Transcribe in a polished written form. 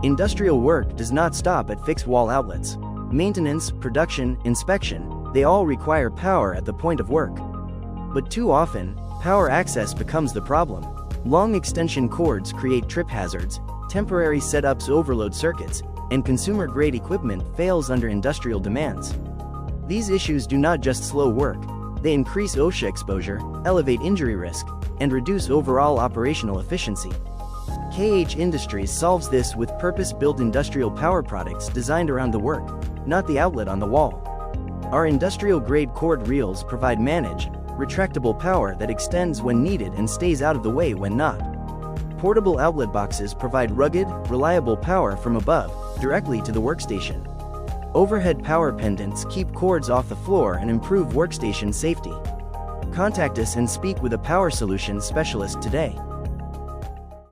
Industrial work does not stop at fixed wall outlets. Maintenance, production, inspection, they all require power at the point of work. But too often, power access becomes the problem. Long extension cords create trip hazards, temporary setups overload circuits, and consumer-grade equipment fails under industrial demands. These issues do not just slow work, they increase OSHA exposure, elevate injury risk, and reduce overall operational efficiency. KH Industries solves this with purpose-built industrial power products designed around the work, not the outlet on the wall. Our industrial-grade cord reels provide managed, retractable power that extends when needed and stays out of the way when not. Portable outlet boxes provide rugged, reliable power from above, directly to the workstation. Overhead power pendants keep cords off the floor and improve workstation safety. Contact us and speak with a power solutions specialist today.